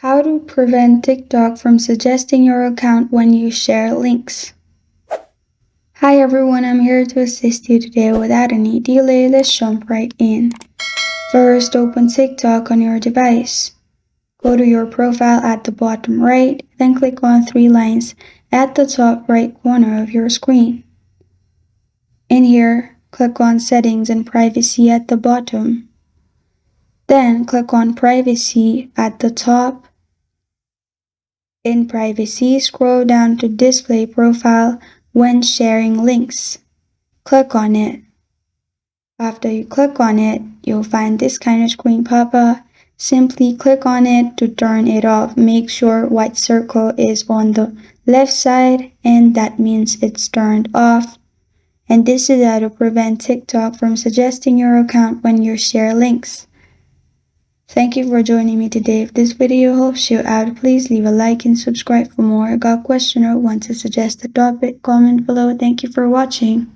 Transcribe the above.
How to prevent TikTok from suggesting your account when you share links. Hi everyone, I'm here to assist you today without any delay. Let's jump right in. First, open TikTok on your device. Go to your profile at the bottom right, then click on three lines at the top right corner of your screen. In here, click on Settings and Privacy at the bottom. Then click on Privacy at the top. In Privacy, scroll down to Display Profile when sharing links. Click on it. After you click on it, you'll find this kind of screen pop up. Simply click on it to turn it off. Make sure white circle is on the left side, and that means it's turned off. And this is how to prevent TikTok from suggesting your account when you share links. Thank you for joining me today. If this video helps you out, please leave a like and subscribe for more. Got a question or want to suggest a topic? Comment below. Thank you for watching.